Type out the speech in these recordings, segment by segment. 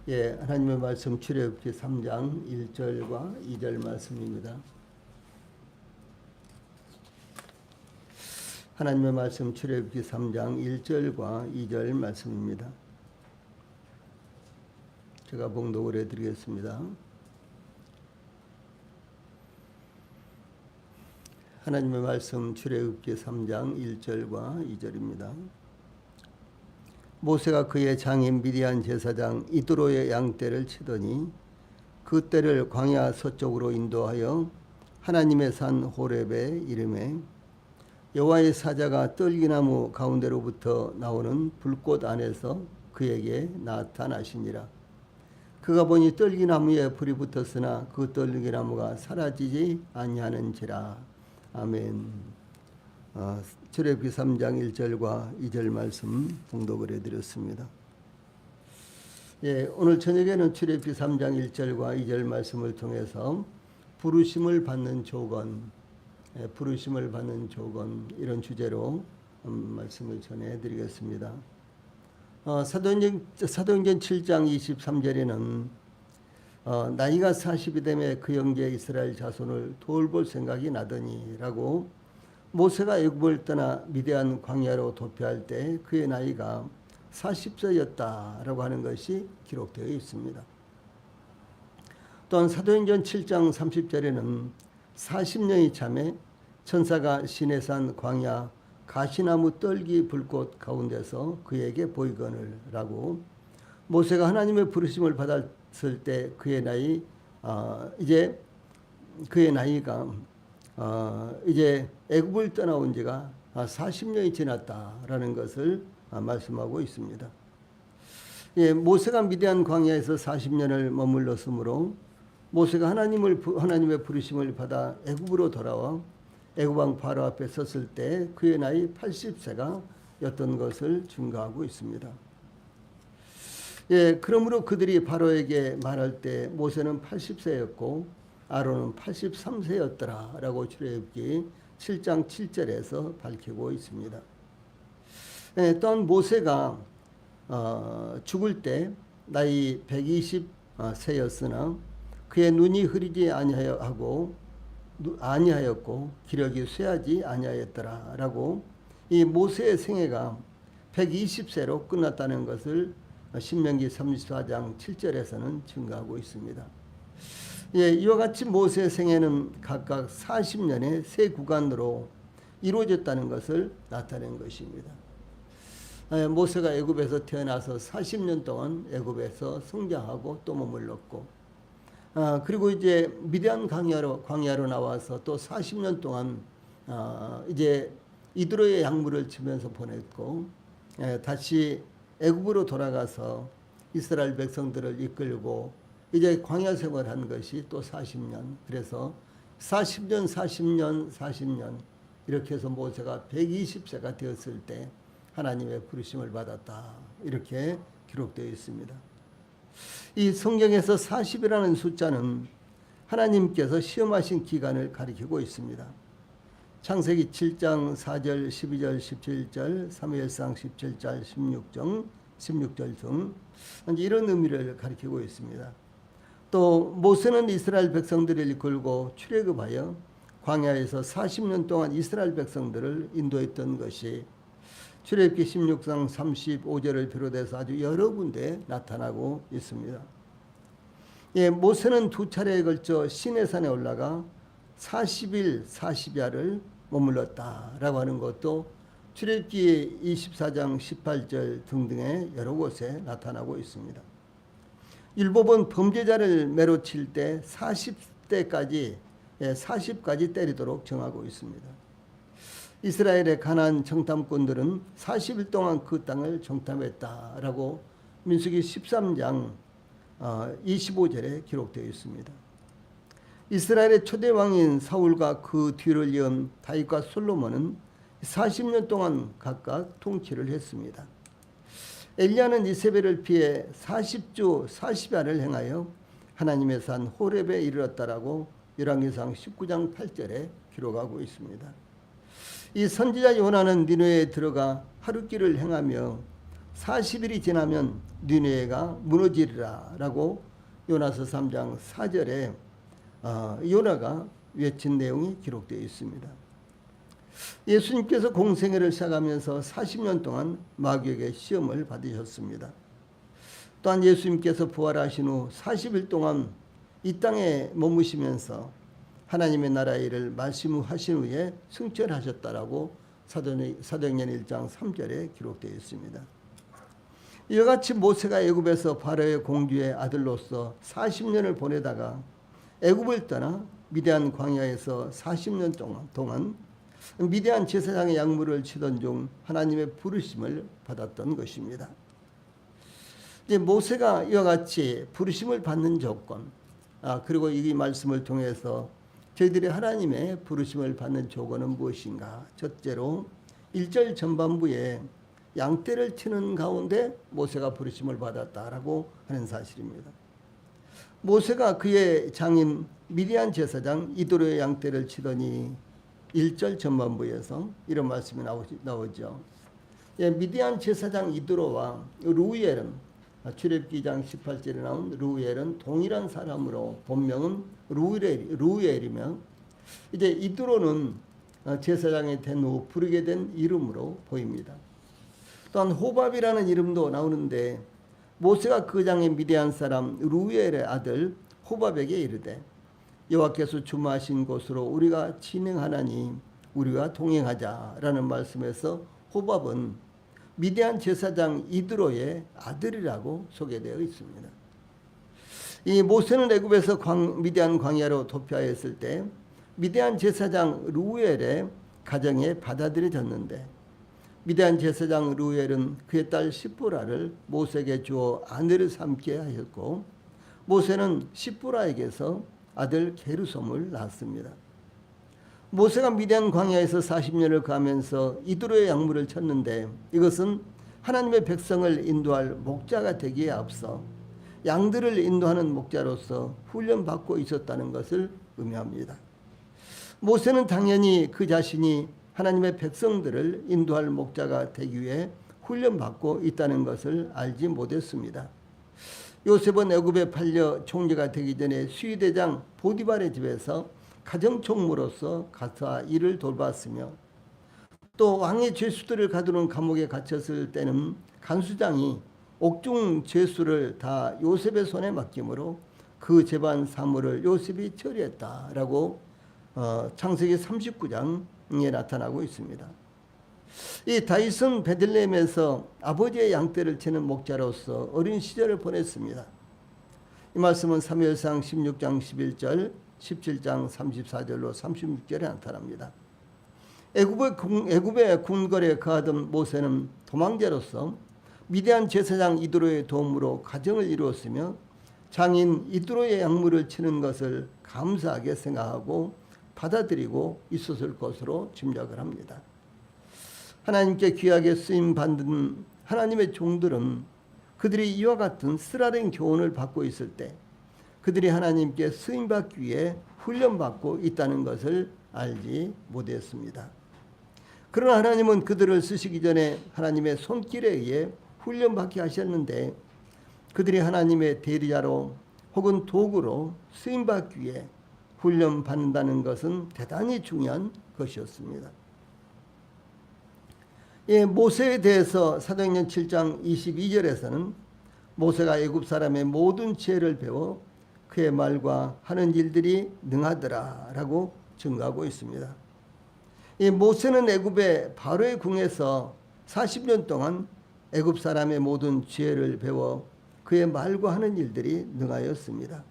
하나님의 말씀 출애굽기 3장 1절과 2절 말씀입니다. 하나님의 말씀 출애굽기 3장 1절과 2절 말씀입니다. 제가 봉독을 해드리겠습니다. 하나님의 말씀 출애굽기 3장 1절과 2절입니다. 모세가 그의 장인 미디안 제사장 이드로의 양떼를 치더니 그 떼를 광야 서쪽으로 인도하여 하나님의 산 호렙에 이르매 여호와의 사자가 떨기나무 가운데로부터 나오는 불꽃 안에서 그에게 나타나시니라. 그가 보니 떨기나무에 불이 붙었으나 그 떨기나무가 사라지지 아니하는지라. 아멘. 출애굽기 3장 1절과 2절 말씀 봉독을 해드렸습니다. 오늘 저녁에는 출애굽기 3장 1절과 2절 말씀을 통해서 부르심을 받는 조건, 부르심을 받는 조건 이런 주제로 말씀을 전해드리겠습니다. 사도행전 7장 23절에는 나이가 40이 되매 그 형제 이스라엘 자손을 돌볼 생각이 나더니 라고 모세가 애굽을 떠나 미디안 광야로 도피할 때 그의 나이가 40세였다라고 하는 것이 기록되어 있습니다. 또한 사도행전 7장 30절에는 40년이 참에 천사가 시내산 광야 가시나무 떨기 불꽃 가운데서 그에게 보이거늘 라고 모세가 하나님의 부르심을 받았을 때 그의 나이가 이제 애굽을 떠나온 지가 40년이 지났다라는 것을 말씀하고 있습니다. 모세가 미디안 광야에서 40년을 머물렀으므로 모세가 하나님의 부르심을 받아 애굽으로 돌아와 애굽 왕 바로 앞에 섰을 때 그의 나이 80세가 였던 것을 증거하고 있습니다. 그러므로 그들이 바로에게 말할 때 모세는 80세였고 아론은 83세였더라 라고 출애굽기 7장 7절에서 밝히고 있습니다. 또한 모세가 죽을 때 나이 120세였으나 그의 눈이 흐리지 아니하였고 기력이 쇠하지 아니하였더라 라고 이 모세의 생애가 120세로 끝났다는 것을 신명기 34장 7절에서는 증거하고 있습니다. 이와 같이 모세의 생애는 각각 40년의 세 구간으로 이루어졌다는 것을 나타낸 것입니다. 모세가 애굽에서 태어나서 40년 동안 애굽에서 성장하고 또 머물렀고, 그리고 이제 미디안 광야로 나와서 또 40년 동안 이제 이드로의 약물을 치면서 보냈고, 다시 애굽으로 돌아가서 이스라엘 백성들을 이끌고 이제 광야 생활한 것이 또 40년. 그래서 40년 이렇게 해서 모세가 120세가 되었을 때 하나님의 부르심을 받았다. 이렇게 기록되어 있습니다. 이 성경에서 40이라는 숫자는 하나님께서 시험하신 기간을 가리키고 있습니다. 창세기 7장 4절, 12절, 17절, 사무엘상 17절, 16절 등 이런 의미를 가리키고 있습니다. 또 모세는 이스라엘 백성들을 이끌고 출애굽하여 광야에서 40년 동안 이스라엘 백성들을 인도했던 것이 출애굽기 16장 35절을 비롯해서 아주 여러 군데 나타나고 있습니다. 모세는 두 차례에 걸쳐 시내산에 올라가 40일 40야를 머물렀다라고 하는 것도 출애굽기 24장 18절 등등의 여러 곳에 나타나고 있습니다. 율법은 범죄자를 매로 칠 때 40까지 때리도록 정하고 있습니다. 이스라엘의 가나안 정탐꾼들은 40일 동안 그 땅을 정탐했다라고 민수기 13장 25절에 기록되어 있습니다. 이스라엘의 초대 왕인 사울과 그 뒤를 이은 다윗과 솔로몬은 40년 동안 각각 통치를 했습니다. 엘리야는 이세벨을 피해 40주 40야를 행하여 하나님의 산 호렙에 이르렀다라고 열왕기상 19장 8절에 기록하고 있습니다. 이 선지자 요나는 니느웨에 들어가 하룻길을 행하며 40일이 지나면 니느웨가 무너지리라 라고 요나서 3장 4절에 요나가 외친 내용이 기록되어 있습니다. 예수님께서 공생애를 시작하면서 40년 동안 마귀에게 시험을 받으셨습니다. 또한 예수님께서 부활하신 후 40일 동안 이 땅에 머무시면서 하나님의 나라의 일을 말씀하신 후에 승천하셨다라고 사도행전 1장 3절에 기록되어 있습니다. 이와 같이 모세가 애굽에서 바로의 공주의 아들로서 40년을 보내다가 애굽을 떠나 미디안 광야에서 40년 동안 미디안 제사장의 약물을 치던 중 하나님의 부르심을 받았던 것입니다. 이제 모세가 이와 같이 부르심을 받는 조건, 그리고 이 말씀을 통해서 저희들이 하나님의 부르심을 받는 조건은 무엇인가? 첫째로 1절 전반부에 양떼를 치는 가운데 모세가 부르심을 받았다라고 하는 사실입니다. 모세가 그의 장인 미디안 제사장 이도로의 양떼를 치더니 1절 전반부에서 이런 말씀이 나오죠. 미디안 제사장 이도로와 루엘은 출애굽기 2장 18절에 나온 루엘은 동일한 사람으로 본명은 루엘이며 이제 이도로는 제사장이 된 후 부르게 된 이름으로 보입니다. 또한 호밥이라는 이름도 나오는데 모세가 그 장의 미디안 사람 루엘의 아들 호밥에게 이르되 여호와께서 주무하신 곳으로 우리가 진행하나니 우리가 동행하자라는 말씀에서 호밥은 미디안 제사장 이드로의 아들이라고 소개되어 있습니다. 이 모세는 애굽에서 미디안 광야로 도피하였을 때 미디안 제사장 루엘의 가정에 받아들여졌는데 미디안 제사장 루엘은 그의 딸 시보라를 모세에게 주어 아내를 삼게 하였고 모세는 시보라에게서 아들 게르솜을 낳았습니다. 모세가 미디안 광야에서 40년을 가면서 이드로의 약물을 쳤는데 이것은 하나님의 백성을 인도할 목자가 되기에 앞서 양들을 인도하는 목자로서 훈련받고 있었다는 것을 의미합니다. 모세는 당연히 그 자신이 하나님의 백성들을 인도할 목자가 되기 위해 훈련받고 있다는 것을 알지 못했습니다. 요셉은 애굽에 팔려 총리가 되기 전에 수위대장 보디발의 집에서 가정총무로서 가서 일을 돌봤으며 또 왕의 죄수들을 가두는 감옥에 갇혔을 때는 간수장이 옥중 죄수를 다 요셉의 손에 맡기므로 그 재반 사물을 요셉이 처리했다라고 창세기 39장에 나타나고 있습니다. 이 다윗은 베들레헴에서 아버지의 양떼를 치는 목자로서 어린 시절을 보냈습니다. 이 말씀은 사무엘상 16장 11절 17장 34절로 36절에 나타납니다. 애굽의 궁궐에 거하던 모세는 도망자로서 미디안 제사장 이드로의 도움으로 가정을 이루었으며 장인 이드로의 약물을 치는 것을 감사하게 생각하고 받아들이고 있었을 것으로 짐작을 합니다. 하나님께 귀하게 쓰임받는 하나님의 종들은 그들이 이와 같은 쓰라린 교훈을 받고 있을 때 그들이 하나님께 쓰임받기 위해 훈련받고 있다는 것을 알지 못했습니다. 그러나 하나님은 그들을 쓰시기 전에 하나님의 손길에 의해 훈련받게 하셨는데 그들이 하나님의 대리자로 혹은 도구로 쓰임받기 위해 훈련받는다는 것은 대단히 중요한 것이었습니다. 모세에 대해서 사도행전 7장 22절에서는 모세가 애굽 사람의 모든 지혜를 배워 그의 말과 하는 일들이 능하더라 라고 증거하고 있습니다. 모세는 애굽의 바로의 궁에서 40년 동안 애굽 사람의 모든 지혜를 배워 그의 말과 하는 일들이 능하였습니다.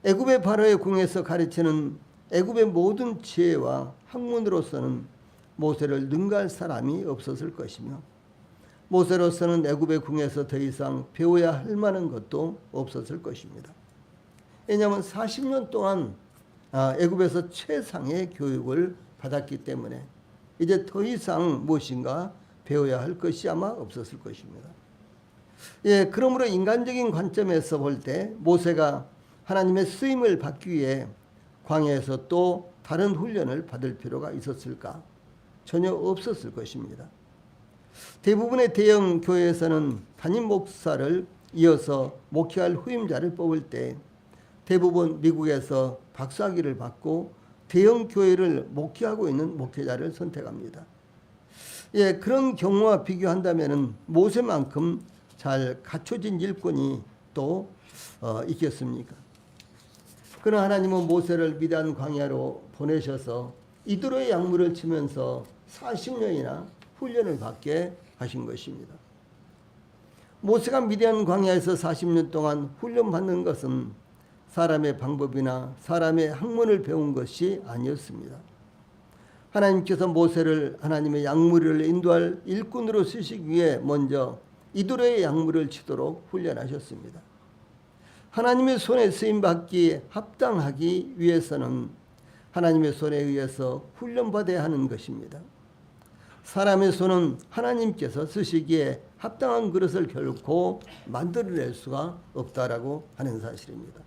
애굽의 바로의 궁에서 가르치는 애굽의 모든 지혜와 학문으로서는 모세를 능가할 사람이 없었을 것이며 모세로서는 애굽의 궁에서 더 이상 배워야 할 만한 것도 없었을 것입니다. 왜냐하면 40년 동안 애굽에서 최상의 교육을 받았기 때문에 이제 더 이상 무엇인가 배워야 할 것이 아마 없었을 것입니다. 그러므로 인간적인 관점에서 볼 때 모세가 하나님의 쓰임을 받기 위해 광야에서 또 다른 훈련을 받을 필요가 있었을까? 전혀 없었을 것입니다. 대부분의 대형 교회에서는 담임 목사를 이어서 목회할 후임자를 뽑을 때 대부분 미국에서 박사학위를 받고 대형 교회를 목회하고 있는 목회자를 선택합니다. 예, 그런 경우와 비교한다면 모세만큼 잘 갖춰진 일꾼이 또 있겠습니까? 그러나 하나님은 모세를 미디안 광야로 보내셔서 이드로의 약물을 치면서 40년이나 훈련을 받게 하신 것입니다. 모세가 미디안 광야에서 40년 동안 훈련받는 것은 사람의 방법이나 사람의 학문을 배운 것이 아니었습니다. 하나님께서 모세를 하나님의 약물을 인도할 일꾼으로 쓰시기 위해 먼저 이드로의 약물을 치도록 훈련하셨습니다. 하나님의 손에 쓰임받기 합당하기 위해서는 하나님의 손에 의해서 훈련받아야 하는 것입니다. 사람의 손은 하나님께서 쓰시기에 합당한 그릇을 결코 만들어낼 수가 없다라고 하는 사실입니다.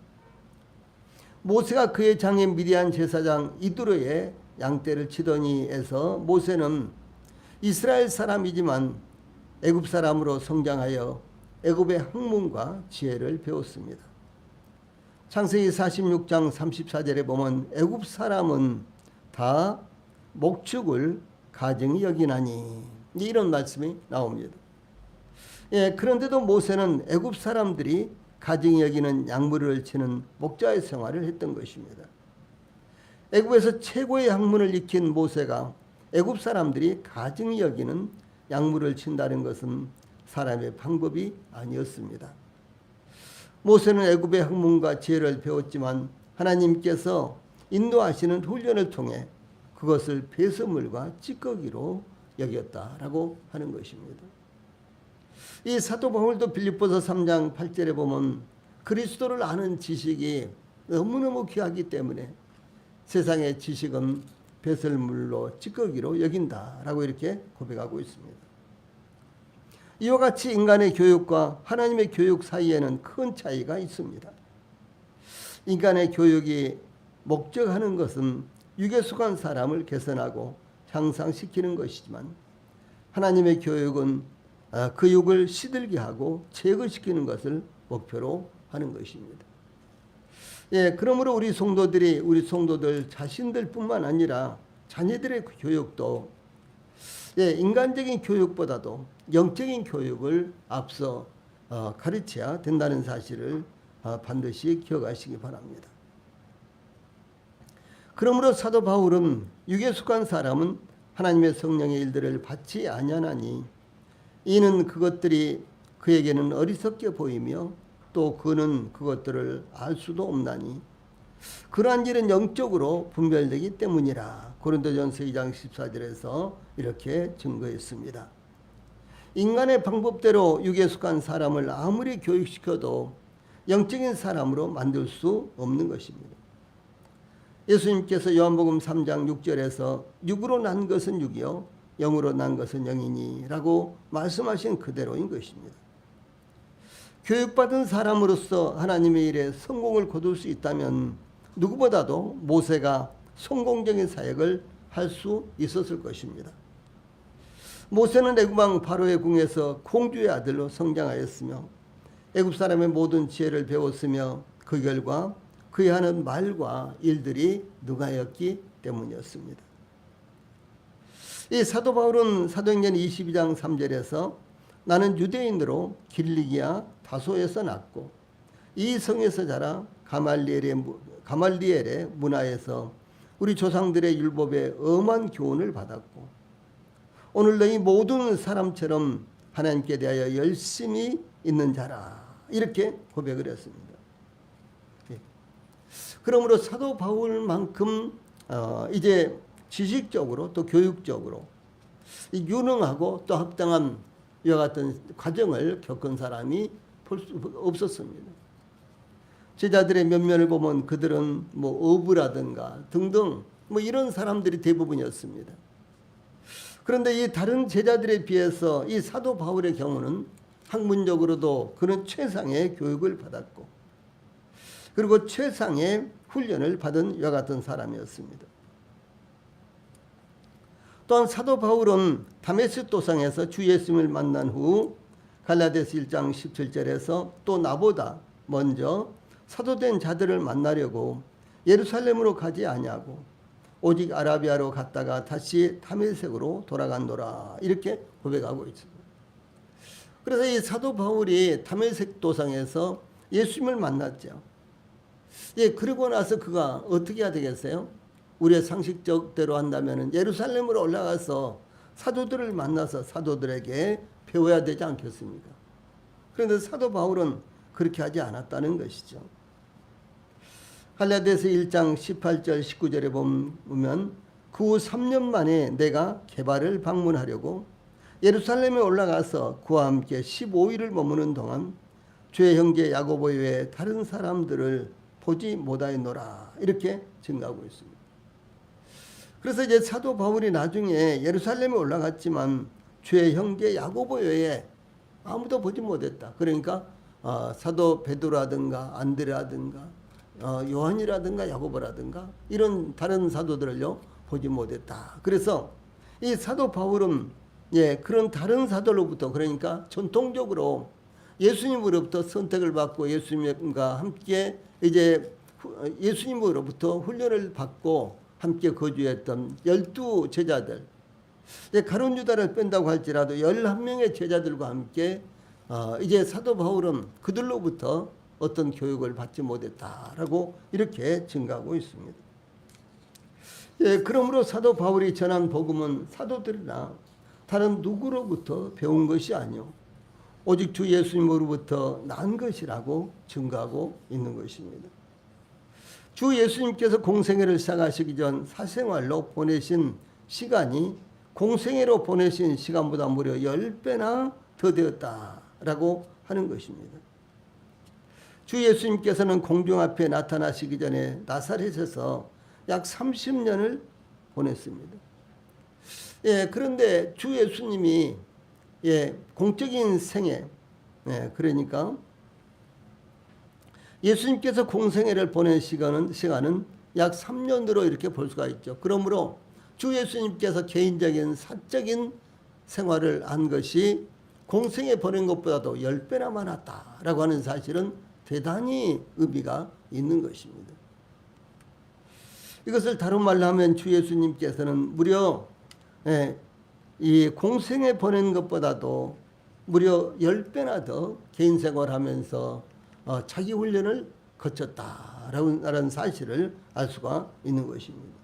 모세가 그의 장인 미디안 제사장 이드로의 양떼를 치더니에서 모세는 이스라엘 사람이지만 애굽 사람으로 성장하여 애굽의 학문과 지혜를 배웠습니다. 창세기 46장 34절에 보면 애굽 사람은 다 목축을 가증히 여기나니 이런 말씀이 나옵니다. 예, 그런데도 모세는 애굽 사람들이 가증히 여기는 약물을 치는 목자의 생활을 했던 것입니다. 애굽에서 최고의 학문을 익힌 모세가 애굽 사람들이 가증히 여기는 약물을 친다는 것은 사람의 방법이 아니었습니다. 모세는 애굽의 학문과 지혜를 배웠지만 하나님께서 인도하시는 훈련을 통해 그것을 배설물과 찌꺼기로 여겼다라고 하는 것입니다. 이 사도 바울도 빌립보서 3장 8절에 보면 그리스도를 아는 지식이 너무너무 귀하기 때문에 세상의 지식은 배설물로 찌꺼기로 여긴다라고 이렇게 고백하고 있습니다. 이와 같이 인간의 교육과 하나님의 교육 사이에는 큰 차이가 있습니다. 인간의 교육이 목적하는 것은 육에 속한 사람을 개선하고 향상시키는 것이지만 하나님의 교육은 그 육을 시들게 하고 제거시키는 것을 목표로 하는 것입니다. 예, 그러므로 우리 성도들 자신들뿐만 아니라 자녀들의 교육도 인간적인 교육보다도 영적인 교육을 앞서 가르쳐야 된다는 사실을 반드시 기억하시기 바랍니다. 그러므로 사도 바울은 육에 속한 사람은 하나님의 성령의 일들을 받지 아니하나니 이는 그것들이 그에게는 어리석게 보이며 또 그는 그것들을 알 수도 없나니 그러한 일은 영적으로 분별되기 때문이라. 고린도전서 2장 14절에서 이렇게 증거했습니다. 인간의 방법대로 육에 속한 사람을 아무리 교육시켜도 영적인 사람으로 만들 수 없는 것입니다. 예수님께서 요한복음 3장 6절에서 육으로 난 것은 육이요 영으로 난 것은 영이니 라고 말씀하신 그대로인 것입니다. 교육받은 사람으로서 하나님의 일에 성공을 거둘 수 있다면 누구보다도 모세가 성공적인 사역을 할 수 있었을 것입니다. 모세는 애굽 왕 바로의 궁에서 공주의 아들로 성장하였으며 애굽 사람의 모든 지혜를 배웠으며 그 결과 그의 하는 말과 일들이 능하였기 때문이었습니다. 이 사도 바울은 사도행전 22장 3절에서 나는 유대인으로 길리기아 다소에서 났고 이 성에서 자라 가말리엘의 문화에서 우리 조상들의 율법에 엄한 교훈을 받았고 오늘 너희 모든 사람처럼 하나님께 대하여 열심히 있는 자라 이렇게 고백을 했습니다. 그러므로 사도 바울만큼 이제 지식적으로 또 교육적으로 유능하고 또 합당한 이와 같은 과정을 겪은 사람이 볼 수 없었습니다. 제자들의 면면을 보면 그들은 어부라든가 등등 이런 사람들이 대부분이었습니다. 그런데 이 다른 제자들에 비해서 이 사도 바울의 경우는 학문적으로도 그는 최상의 교육을 받았고 그리고 최상의 훈련을 받은 이와 같은 사람이었습니다. 또한 사도 바울은 다메섹 도상에서 주 예수님을 만난 후 갈라디아서 1장 17절에서 또 나보다 먼저 사도된 자들을 만나려고 예루살렘으로 가지 아니하고 오직 아라비아로 갔다가 다시 다메섹으로 돌아간노라, 이렇게 고백하고 있습니다. 그래서 이 사도 바울이 다메섹 도상에서 예수님을 만났죠. 예, 그러고 나서 그가 어떻게 해야 되겠어요? 우리의 상식적대로 한다면 예루살렘으로 올라가서 사도들을 만나서 사도들에게 배워야 되지 않겠습니까? 그런데 사도 바울은 그렇게 하지 않았다는 것이죠. 갈라디아서 1장 18절 19절에 보면 그 후 3년 만에 내가 게바를 방문하려고 예루살렘에 올라가서 그와 함께 15일을 머무는 동안 주의 형제 야고보 외에 다른 사람들을 보지 못하였노라, 이렇게 증가하고 있습니다. 그래서 이제 사도 바울이 나중에 예루살렘에 올라갔지만 주의 형제 야고보 외에 아무도 보지 못했다. 그러니까 사도 베드로라든가 안드레라든가 요한이라든가 야고보라든가 이런 다른 사도들을요 보지 못했다. 그래서 이 사도 바울은 그런 다른 사도로부터, 그러니까 전통적으로 예수님으로부터 선택을 받고 예수님과 함께 이제 예수님으로부터 훈련을 받고 함께 거주했던 12 제자들, 가룟 유다를 뺀다고 할지라도 11명의 제자들과 함께 이제 사도 바울은 그들로부터 어떤 교육을 받지 못했다라고 이렇게 증가하고 있습니다. 그러므로 사도 바울이 전한 복음은 사도들이나 다른 누구로부터 배운 것이 아니요 오직 주 예수님으로부터 난 것이라고 증가하고 있는 것입니다. 주 예수님께서 공생애를 시작하시기 전 사생활로 보내신 시간이 공생애로 보내신 시간보다 무려 10배나 더 되었다라고 하는 것입니다. 주 예수님께서는 공중 앞에 나타나시기 전에 나사렛에서 약 30년을 보냈습니다. 그런데 주 예수님이 공적인 생애, 그러니까 예수님께서 공생애를 보낸 시간은 약 3년으로 이렇게 볼 수가 있죠. 그러므로 주 예수님께서 개인적인 사적인 생활을 한 것이 공생애 보낸 것보다도 10배나 많았다라고 하는 사실은 대단히 의미가 있는 것입니다. 이것을 다른 말로 하면 주 예수님께서는 무려 이 공생애 보낸 것보다도 무려 10배나 더 개인 생활하면서 자기 훈련을 거쳤다라는 사실을 알 수가 있는 것입니다.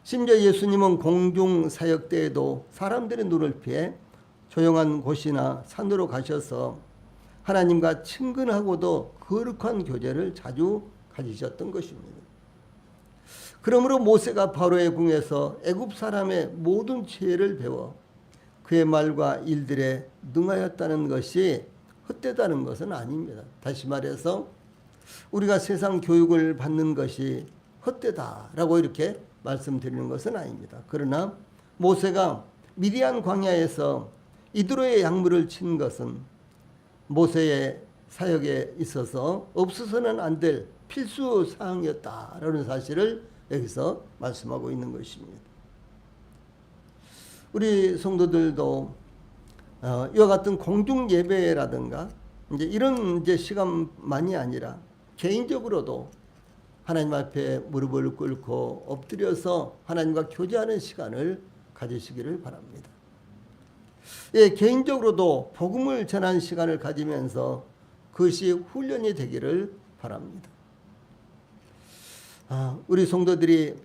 심지어 예수님은 공중 사역 때에도 사람들의 눈을 피해 조용한 곳이나 산으로 가셔서 하나님과 친근하고도 거룩한 교제를 자주 가지셨던 것입니다. 그러므로 모세가 바로의 궁에서 애굽 사람의 모든 지혜를 배워 그의 말과 일들에 능하였다는 것이 헛되다는 것은 아닙니다. 다시 말해서 우리가 세상 교육을 받는 것이 헛되다라고 이렇게 말씀드리는 것은 아닙니다. 그러나 모세가 미디안 광야에서 이드로의 약물을 친 것은 모세의 사역에 있어서 없어서는 안 될 필수 사항이었다라는 사실을 여기서 말씀하고 있는 것입니다. 우리 성도들도 이와 같은 공중 예배라든가 이런 시간만이 아니라 개인적으로도 하나님 앞에 무릎을 꿇고 엎드려서 하나님과 교제하는 시간을 가지시기를 바랍니다. 개인적으로도 복음을 전하는 시간을 가지면서 그것이 훈련이 되기를 바랍니다. 우리 성도들이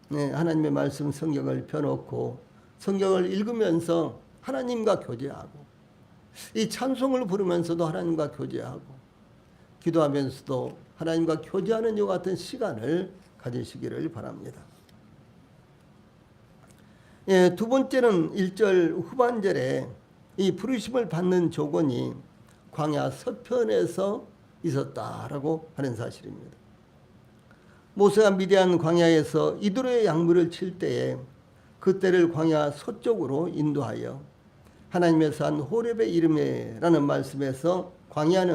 하나님의 말씀 성경을 펴놓고 성경을 읽으면서 하나님과 교제하고 이 찬송을 부르면서도 하나님과 교제하고 기도하면서도 하나님과 교제하는 이와 같은 시간을 가지시기를 바랍니다. 두 번째는 1절 후반절에 이 부르심을 받는 조건이 광야 서편에서 있었다라고 하는 사실입니다. 모세가 미디안 광야에서 이드로의 약물을 칠 때에 그때를 광야 서쪽으로 인도하여 하나님의 산 호렙의 이름에라는 말씀에서 광야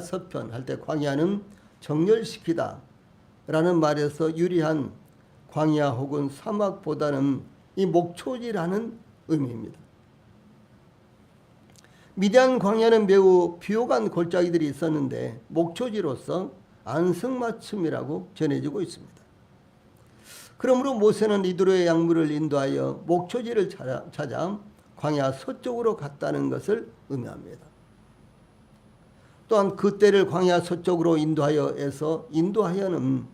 서편 할 때 광야는 정렬시키다 라는 말에서 유리한 광야 혹은 사막보다는 이 목초지라는 의미입니다. 미디안 광야는 매우 비호감 골짜기들이 있었는데 목초지로서 안성맞춤이라고 전해지고 있습니다. 그러므로 모세는 이드로의 약물을 인도하여 목초지를 찾아 광야 서쪽으로 갔다는 것을 의미합니다. 또한 그때를 광야 서쪽으로 인도하여는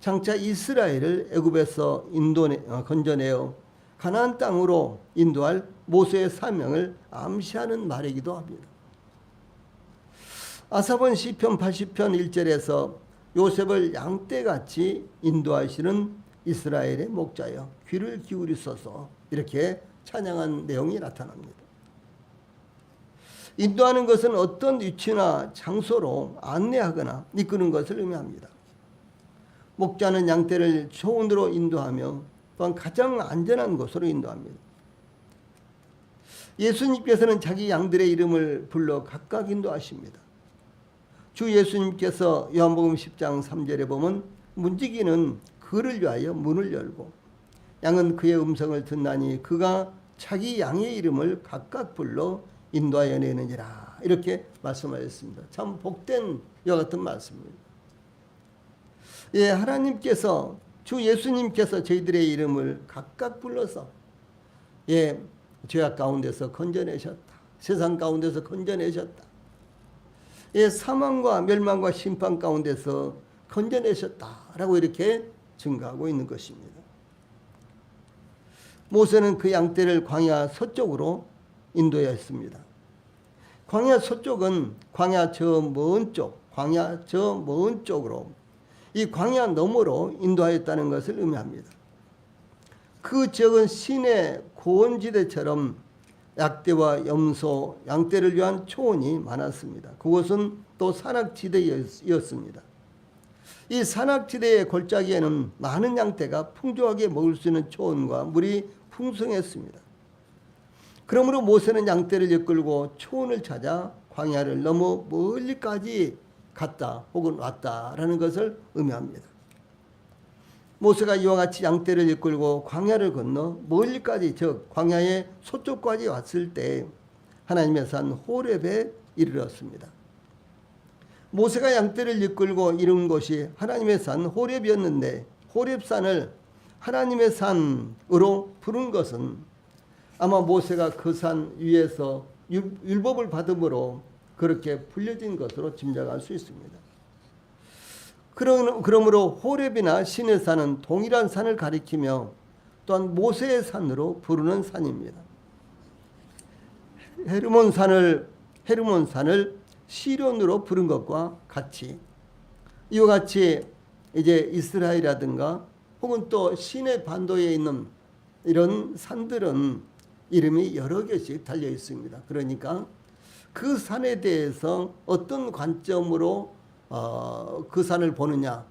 장차 이스라엘을 애굽에서 건져내어 가나안 땅으로 인도할 모세의 사명을 암시하는 말이기도 합니다. 아삽은 시편 80편 1절에서 요셉을 양떼같이 인도하시는 이스라엘의 목자여 귀를 기울이소서 이렇게 찬양한 내용이 나타납니다. 인도하는 것은 어떤 위치나 장소로 안내하거나 이끄는 것을 의미합니다. 목자는 양떼를 초원으로 인도하며 또한 가장 안전한 곳으로 인도합니다. 예수님께서는 자기 양들의 이름을 불러 각각 인도하십니다. 주 예수님께서 요한복음 10장 3절에 보면 문지기는 그를 위하여 문을 열고 양은 그의 음성을 듣나니 그가 자기 양의 이름을 각각 불러 인도하여 내느니라 이렇게 말씀하셨습니다. 참 복된 이와 같은 말씀입니다. 예, 하나님께서 주 예수님께서 저희들의 이름을 각각 불러서 예, 죄악 가운데서 건져내셨다. 세상 가운데서 건져내셨다. 예, 사망과 멸망과 심판 가운데서 건져내셨다라고 이렇게 증거하고 있는 것입니다. 모세는 그 양떼를 광야 서쪽으로 인도했습니다. 광야 서쪽은 광야 저 먼 쪽으로 이 광야 너머로 인도하였다는 것을 의미합니다. 그 지역은 시내 고원지대처럼 약대와 염소, 양떼를 위한 초원이 많았습니다. 그곳은 또 산악지대였습니다. 이 산악지대의 골짜기에는 많은 양떼가 풍족하게 먹을 수 있는 초원과 물이 풍성했습니다. 그러므로 모세는 양떼를 이끌고 초원을 찾아 광야를 넘어 멀리까지 갔다 혹은 왔다라는 것을 의미합니다. 모세가 이와 같이 양떼를 이끌고 광야를 건너 멀리까지 즉 광야의 서쪽까지 왔을 때 하나님의 산 호렙에 이르렀습니다. 모세가 양떼를 이끌고 이른 곳이 하나님의 산 호렙이었는데 호렙산을 하나님의 산으로 부른 것은 아마 모세가 그 산 위에서 율법을 받음으로 그렇게 불려진 것으로 짐작할 수 있습니다. 그러므로 호렙이나 신의 산은 동일한 산을 가리키며 또한 모세의 산으로 부르는 산입니다. 헤르몬산을 시론으로 부른 것과 같이 이와 같이 이제 이스라엘이라든가 혹은 또 시내 반도에 있는 이런 산들은 이름이 여러 개씩 달려 있습니다. 그러니까 그 산에 대해서 어떤 관점으로 그 산을 보느냐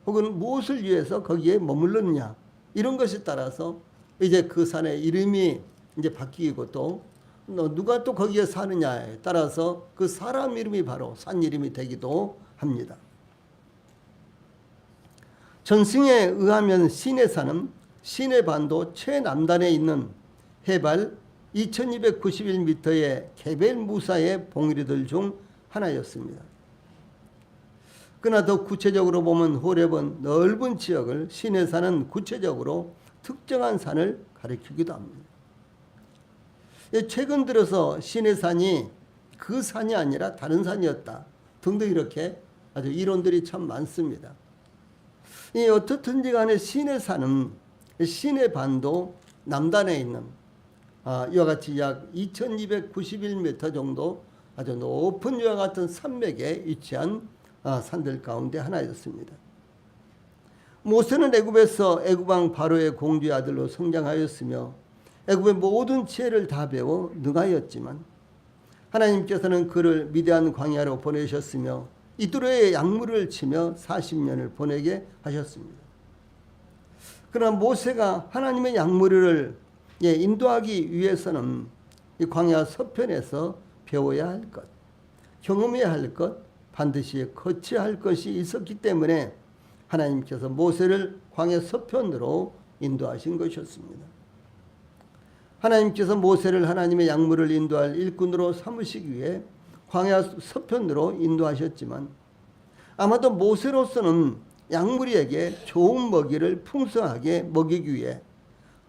혹은 무엇을 위해서 거기에 머물렀느냐 이런 것에 따라서 이제 그 산의 이름이 이제 바뀌고 또 누가 또 거기에 사느냐에 따라서 그 사람 이름이 바로 산 이름이 되기도 합니다. 전승에 의하면 시내산은 시내반도 최남단에 있는 해발 2291m의 개벨 무사의 봉우리들 중 하나였습니다. 그러나 더 구체적으로 보면 호렙은 넓은 지역을, 시내산은 구체적으로 특정한 산을 가리키기도 합니다. 최근 들어서 시내산이 그 산이 아니라 다른 산이었다 등등 이렇게 아주 이론들이 참 많습니다. 어떻든지 간에 시내산은 시내반도 남단에 있는 이와 같이 약 2291m 정도 아주 높은 이와 같은 산맥에 위치한 산들 가운데 하나였습니다. 모세는 애굽에서 애굽왕 바로의 공주의 아들로 성장하였으며 애굽의 모든 지혜를 다 배워 능하였지만 하나님께서는 그를 미디안 광야로 보내셨으며 이드로의 약물을 치며 40년을 보내게 하셨습니다. 그러나 모세가 하나님의 약물을 인도하기 위해서는 이 광야 서편에서 배워야 할 것, 경험해야 할 것, 반드시 거쳐야 할 것이 있었기 때문에 하나님께서 모세를 광야 서편으로 인도하신 것이었습니다. 하나님께서 모세를 하나님의 약물을 인도할 일꾼으로 삼으시기 위해 광야 서편으로 인도하셨지만 아마도 모세로서는 약물이에게 좋은 먹이를 풍성하게 먹이기 위해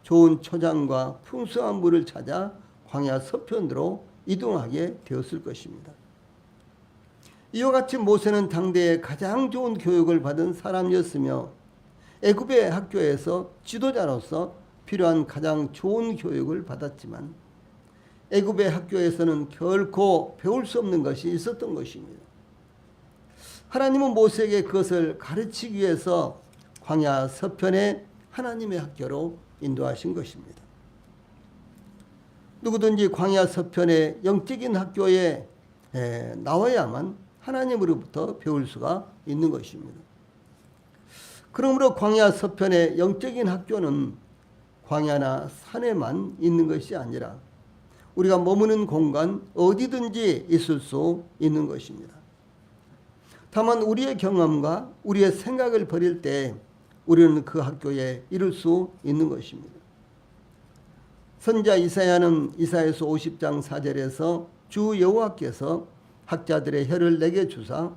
좋은 초장과 풍성한 물을 찾아 광야 서편으로 이동하게 되었을 것입니다. 이와 같이 모세는 당대에 가장 좋은 교육을 받은 사람이었으며 애굽의 학교에서 지도자로서 필요한 가장 좋은 교육을 받았지만 애굽의 학교에서는 결코 배울 수 없는 것이 있었던 것입니다. 하나님은 모세에게 그것을 가르치기 위해서 광야 서편에 하나님의 학교로 인도하신 것입니다. 누구든지 광야 서편의 영적인 학교에 나와야만 하나님으로부터 배울 수가 있는 것입니다. 그러므로 광야 서편의 영적인 학교는 광야나 산에만 있는 것이 아니라 우리가 머무는 공간 어디든지 있을 수 있는 것입니다. 다만 우리의 경험과 우리의 생각을 버릴 때 우리는 그 학교에 이를 수 있는 것입니다. 선지자 이사야는 이사야서 50장 4절에서 주 여호와께서 학자들의 혀를 내게 주사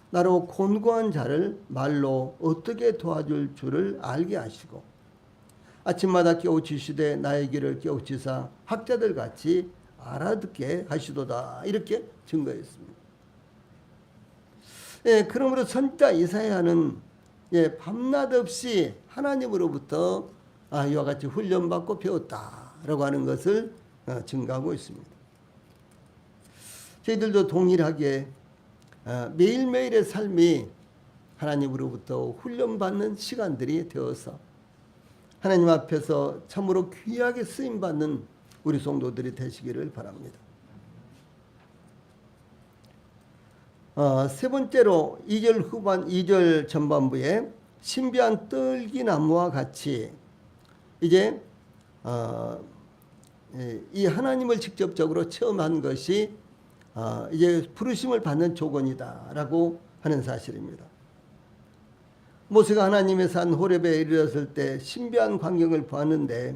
나로 곤고한 자를 말로 어떻게 도와줄 줄을 알게 하시고 아침마다 깨우치시되 나의 귀를 깨우치사 학자들 같이 알아듣게 하시도다, 이렇게 증거했습니다. 그러므로 선지자 이사야는 밤낮 없이 하나님으로부터 이와 같이 훈련받고 배웠다라고 하는 것을 증거하고 있습니다. 저희들도 동일하게 매일매일의 삶이 하나님으로부터 훈련받는 시간들이 되어서 하나님 앞에서 참으로 귀하게 쓰임받는 우리 성도들이 되시기를 바랍니다. 세 번째로 2절 후반 2절 전반부에 신비한 떨기나무와 같이 이제 이 하나님을 직접적으로 체험한 것이 이제 부르심을 받는 조건이다라고 하는 사실입니다. 모세가 하나님의 산 호렙에 이르렀을 때 신비한 광경을 보았는데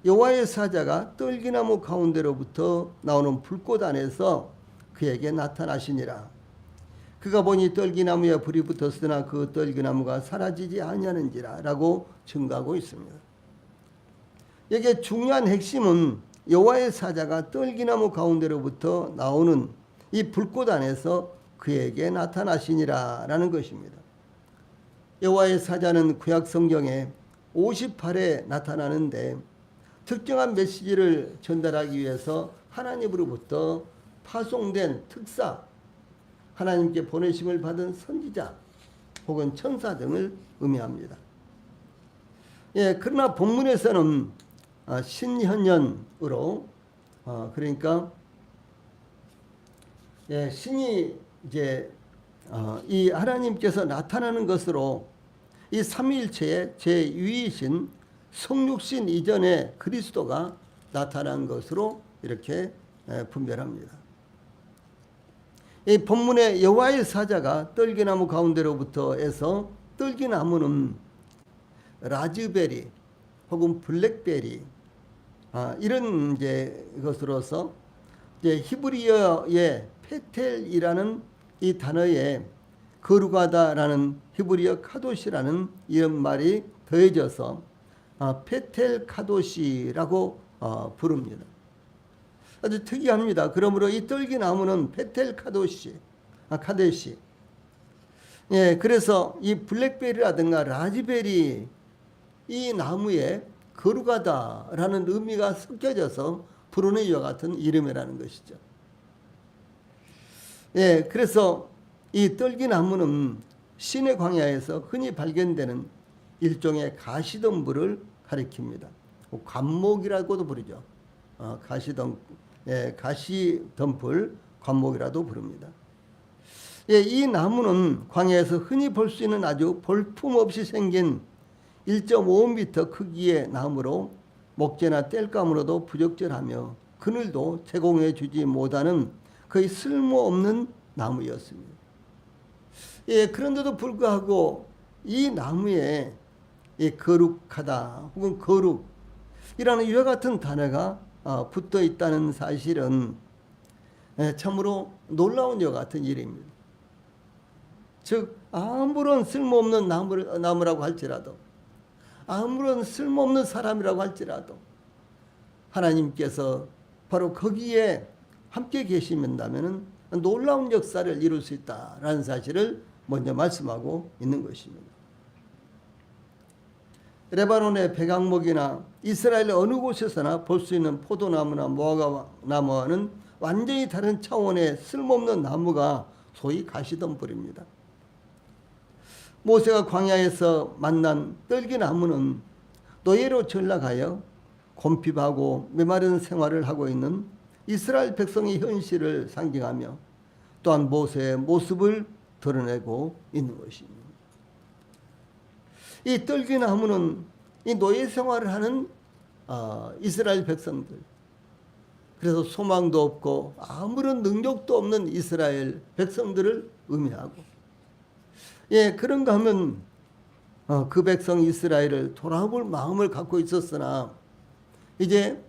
여호와의 사자가 떨기나무 가운데로부터 나오는 불꽃 안에서 그에게 나타나시니라. 그가 보니 떨기나무에 불이 붙었으나 그 떨기나무가 사라지지 아니하는지라 라고 증거하고 있습니다. 여기에 중요한 핵심은 여호와의 사자가 떨기나무 가운데로부터 나오는 이 불꽃 안에서 그에게 나타나시니라 라는 것입니다. 여호와의 사자는 구약 성경에 58회 나타나는데 특정한 메시지를 전달하기 위해서 하나님으로부터 파송된 특사, 하나님께 보내심을 받은 선지자 혹은 천사 등을 의미합니다. 그러나 본문에서는 신현연으로 그러니까 신이 이제 이 하나님께서 나타나는 것으로 이 삼위일체의 제2위이신 성육신 이전에 그리스도가 나타난 것으로 이렇게 분별합니다. 이 본문의 여호와의 사자가 떨기나무 가운데로부터 해서 떨기나무는 라즈베리 혹은 블랙베리 이런 이제 것으로서 이제 히브리어의 페텔이라는 이 단어에 거룩하다라는 히브리어 카도시라는 이런 말이 더해져서 페텔 카도시라고 부릅니다. 아주 특이합니다. 그러므로 이 떨기나무는 페텔 카도시, 카데시. 그래서 이 블랙베리라든가 라즈베리 이 나무에 거룩하다라는 의미가 섞여져서 부르는 이와 같은 이름이라는 것이죠. 그래서 이 떨기나무는 시내 광야에서 흔히 발견되는 일종의 가시덤불을 가리킵니다. 관목이라고도 부르죠. 가시덤불, 관목이라도 부릅니다. 이 나무는 광야에서 흔히 볼 수 있는 아주 볼품없이 생긴 1.5m 크기의 나무로 목재나 땔감으로도 부적절하며 그늘도 제공해 주지 못하는 거의 쓸모없는 나무였습니다. 그런데도 불구하고 이 나무에 이 거룩하다 혹은 거룩이라는 이와 같은 단어가 붙어 있다는 사실은 참으로 놀라운 것 같은 일입니다. 즉 아무런 쓸모없는 나무라고 할지라도, 아무런 쓸모없는 사람이라고 할지라도 하나님께서 바로 거기에 함께 계시면다면 놀라운 역사를 이룰 수 있다라는 사실을 먼저 말씀하고 있는 것입니다. 레바논의 백악목이나 이스라엘 어느 곳에서나 볼 수 있는 포도나무나 무화과나무와는 완전히 다른 차원의 쓸모없는 나무가 소위 가시덤불입니다. 모세가 광야에서 만난 떨기나무는 노예로 전락하여 곰핍하고 메마른 생활을 하고 있는 이스라엘 백성의 현실을 상징하며 또한 모세의 모습을 드러내고 있는 것입니다. 이 떨기나무는 이 노예 생활을 하는 이스라엘 백성들, 그래서 소망도 없고 아무런 능력도 없는 이스라엘 백성들을 의미하고, 그런가 하면 그 백성 이스라엘을 돌아볼 마음을 갖고 있었으나 이제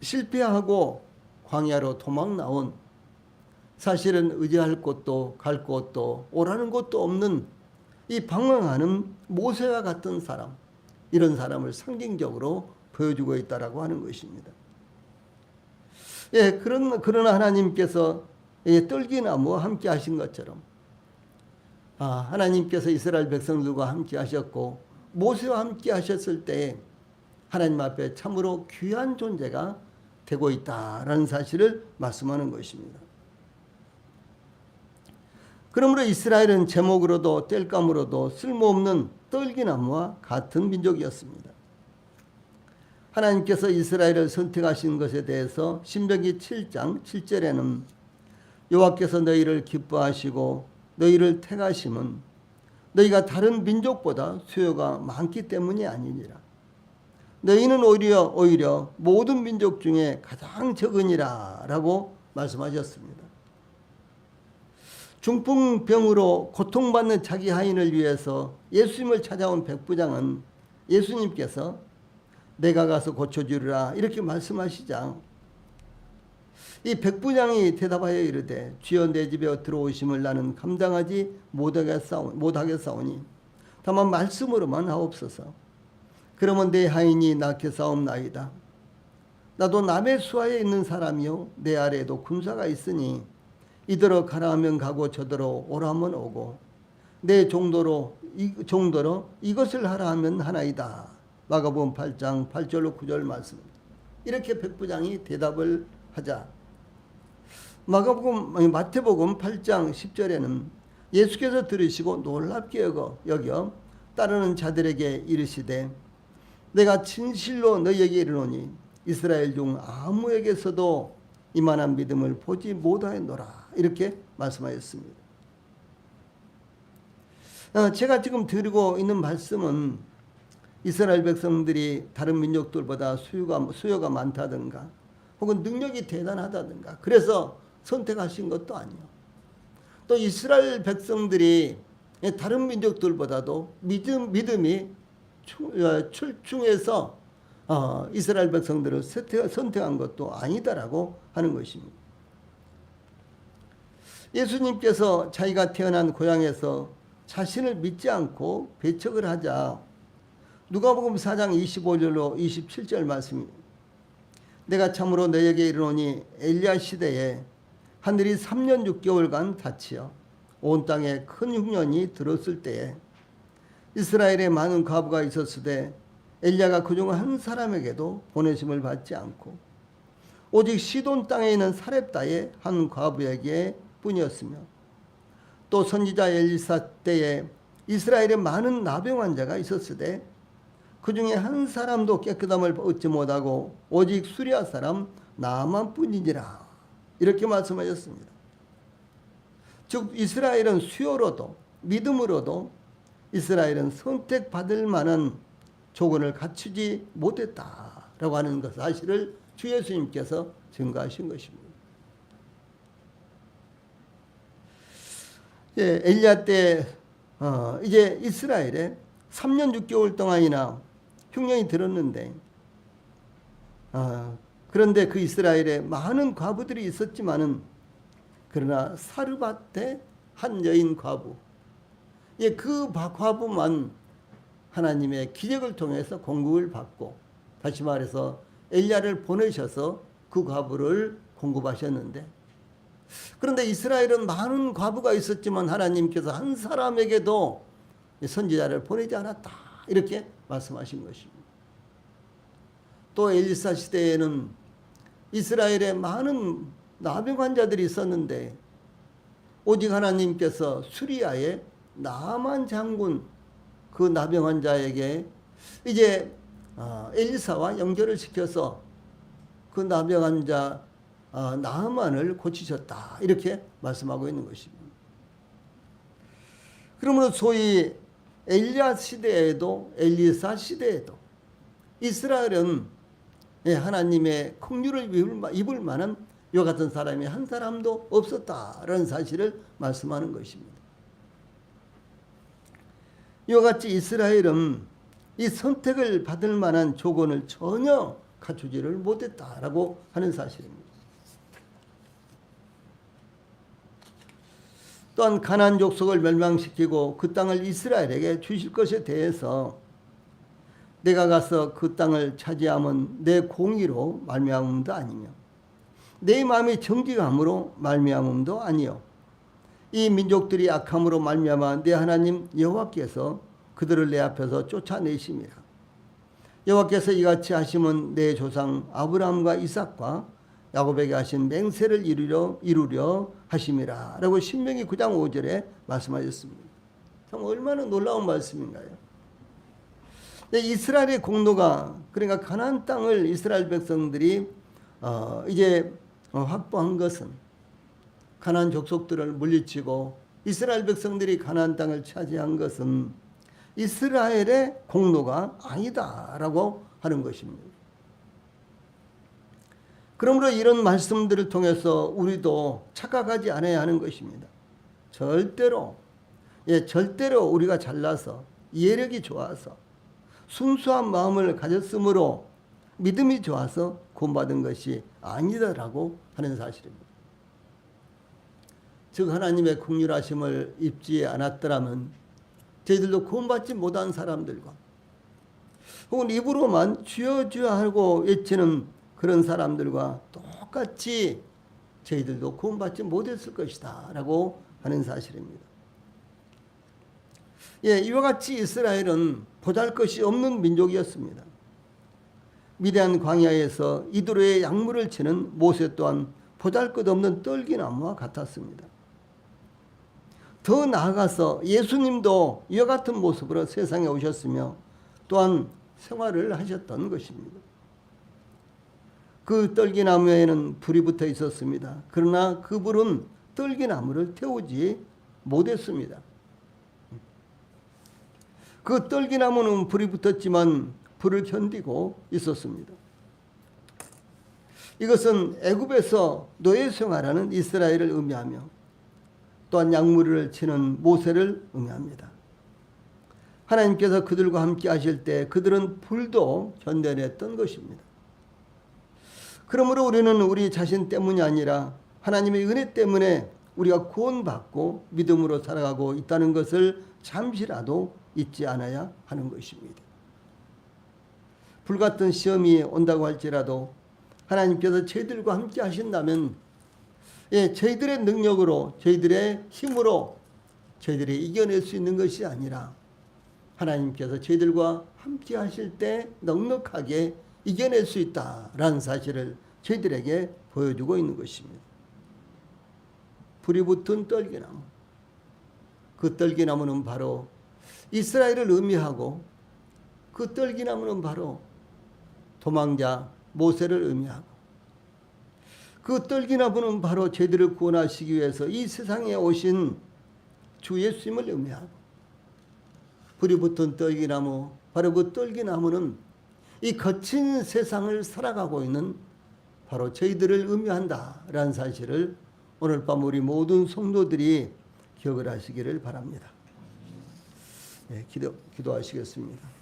실패하고 광야로 도망 나온, 사실은 의지할 곳도 갈 곳도 오라는 곳도 없는 이 방황하는 모세와 같은 사람, 이런 사람을 상징적으로 보여주고 있다라고 하는 것입니다. 그러나 하나님께서 떨기나무와 함께 하신 것처럼 하나님께서 이스라엘 백성들과 함께 하셨고 모세와 함께 하셨을 때 하나님 앞에 참으로 귀한 존재가 되고 있다라는 사실을 말씀하는 것입니다. 그러므로 이스라엘은 제목으로도 땔감으로도 쓸모없는 떨기나무와 같은 민족이었습니다. 하나님께서 이스라엘을 선택하신 것에 대해서 신명기 7장 7절에는 여호와께서 너희를 기뻐하시고 너희를 택하심은 너희가 다른 민족보다 수요가 많기 때문이 아니니라. 너희는 오히려 모든 민족 중에 가장 적으니라 라고 말씀하셨습니다. 중풍병으로 고통받는 자기 하인을 위해서 예수님을 찾아온 백부장은 예수님께서 내가 가서 고쳐주리라 이렇게 말씀하시자 이 백부장이 대답하여 이르되 주여 내 집에 들어오심을 나는 감당하지 못하겠사오니 다만 말씀으로만 하옵소서. 그러면 내 하인이 낳겠사옵나이다. 나도 남의 수하에 있는 사람이요 내 아래에도 군사가 있으니 이더러 가라 하면 가고 저더러 오라 하면 오고 내 정도로 이것을 하라 하면 하나이다. 마가복음 8장 8절로 9절 말씀입니다. 이렇게 백부장이 대답을 하자 마태복음 8장 10절에는 예수께서 들으시고 놀랍게 여겨 따르는 자들에게 이르시되 내가 진실로 너희에게 이르노니 이스라엘 중 아무에게서도 이만한 믿음을 보지 못하였노라 이렇게 말씀하였습니다. 제가 지금 드리고 있는 말씀은 이스라엘 백성들이 다른 민족들보다 수요가 많다든가 혹은 능력이 대단하다든가 그래서 선택하신 것도 아니요. 또 이스라엘 백성들이 다른 민족들보다도 믿음이 출중해서 이스라엘 백성들을 선택한 것도 아니다라고 하는 것입니다. 예수님께서 자기가 태어난 고향에서 자신을 믿지 않고 배척을 하자 누가복음 4장 25절로 27절 말씀입니다. 내가 참으로 너에게 이르노니 엘리야 시대에 하늘이 3년 6개월간 닫히어 온 땅에 큰 흉년이 들었을 때에 이스라엘에 많은 과부가 있었으되 엘리야가 그중 한 사람에게도 보내심을 받지 않고 오직 시돈 땅에 있는 사렙다의 한 과부에게 뿐이었으며 또 선지자 엘리사 때에 이스라엘에 많은 나병 환자가 있었으되 그 중에 한 사람도 깨끗함을 얻지 못하고 오직 수리아 사람 나만 뿐이니라 이렇게 말씀하셨습니다. 즉 이스라엘은 수요로도 믿음으로도 이스라엘은 선택받을 만한 조건을 갖추지 못했다라고 하는 것 사실을 주 예수님께서 증거하신 것입니다. 엘리야 때 이제 이스라엘에 3년 6개월 동안이나 흉년이 들었는데 그런데 그 이스라엘에 많은 과부들이 있었지만은 그러나 사르밧의 한 여인 과부, 그 과부만 하나님의 기적을 통해서 공급을 받고, 다시 말해서 엘리야를 보내셔서 그 과부를 공급하셨는데, 그런데 이스라엘은 많은 과부가 있었지만 하나님께서 한 사람에게도 선지자를 보내지 않았다, 이렇게 말씀하신 것입니다. 또 엘리사 시대에는 이스라엘에 많은 나병 환자들이 있었는데 오직 하나님께서 수리아의 나만 장군, 그 나병 환자에게 이제 엘리사와 연결을 시켜서 그 나병 환자 나만을 고치셨다, 이렇게 말씀하고 있는 것입니다. 그러므로 소위 엘리야 시대에도 엘리사 시대에도 이스라엘은 하나님의 긍휼을 입을 만한 이와 같은 사람이 한 사람도 없었다라는 사실을 말씀하는 것입니다. 이와 같이 이스라엘은 이 선택을 받을 만한 조건을 전혀 갖추지를 못했다라고 하는 사실입니다. 또한 가나안 족속을 멸망시키고 그 땅을 이스라엘에게 주실 것에 대해서 내가 가서 그 땅을 차지함은 내 공의로 말미암음도 아니며 내 마음이 정직함으로 말미암음도 아니요 이 민족들이 악함으로 말미암아 내 하나님 여호와께서 그들을 내 앞에서 쫓아내심이라. 여호와께서 이같이 하심은 내 조상 아브라함과 이삭과 야곱에게 하신 맹세를 이루려 하심이라 라고 신명기 9장 5절에 말씀하셨습니다. 참 얼마나 놀라운 말씀인가요? 이스라엘의 공로가, 그러니까 가나안 땅을 이스라엘 백성들이 이제 확보한 것은, 가나안 족속들을 물리치고 이스라엘 백성들이 가나안 땅을 차지한 것은 이스라엘의 공로가 아니다라고 하는 것입니다. 그러므로 이런 말씀들을 통해서 우리도 착각하지 않아야 하는 것입니다. 절대로 우리가 잘나서 예력이 좋아서 순수한 마음을 가졌으므로 믿음이 좋아서 구원받은 것이 아니다라고 하는 사실입니다. 즉 하나님의 긍휼하심을 입지 않았더라면 저희들도 구원받지 못한 사람들과 혹은 입으로만 주여 주여 하고 외치는 그런 사람들과 똑같이 저희들도 구원받지 못했을 것이다 라고 하는 사실입니다. 이와 같이 이스라엘은 보잘것이 없는 민족이었습니다. 미디안 광야에서 이두로의 약물을 치는 모세 또한 보잘것없는 떨기나무와 같았습니다. 더 나아가서 예수님도 이와 같은 모습으로 세상에 오셨으며 또한 생활을 하셨던 것입니다. 그 떨기나무에는 불이 붙어 있었습니다. 그러나 그 불은 떨기나무를 태우지 못했습니다. 그 떨기나무는 불이 붙었지만 불을 견디고 있었습니다. 이것은 애굽에서 노예 생활하는 이스라엘을 의미하며 또한 약물을 치는 모세를 의미합니다. 하나님께서 그들과 함께 하실 때 그들은 불도 견뎌냈던 것입니다. 그러므로 우리는 우리 자신 때문이 아니라 하나님의 은혜 때문에 우리가 구원받고 믿음으로 살아가고 있다는 것을 잠시라도 잊지 않아야 하는 것입니다. 불같은 시험이 온다고 할지라도 하나님께서 저희들과 함께 하신다면 저희들의 능력으로 저희들의 힘으로 저희들이 이겨낼 수 있는 것이 아니라 하나님께서 저희들과 함께 하실 때 넉넉하게 이겨낼 수 있다라는 사실을 저희들에게 보여주고 있는 것입니다. 불이 붙은 떨기나무, 그 떨기나무는 바로 이스라엘을 의미하고 그 떨기나무는 바로 도망자 모세를 의미하고 그 떨기나무는 바로 저희들을 구원하시기 위해서 이 세상에 오신 주 예수님을 의미하고 불이 붙은 떨기나무, 바로 그 떨기나무는 이 거친 세상을 살아가고 있는 바로 저희들을 의미한다라는 사실을 오늘 밤 우리 모든 성도들이 기억을 하시기를 바랍니다. 기도하시겠습니다.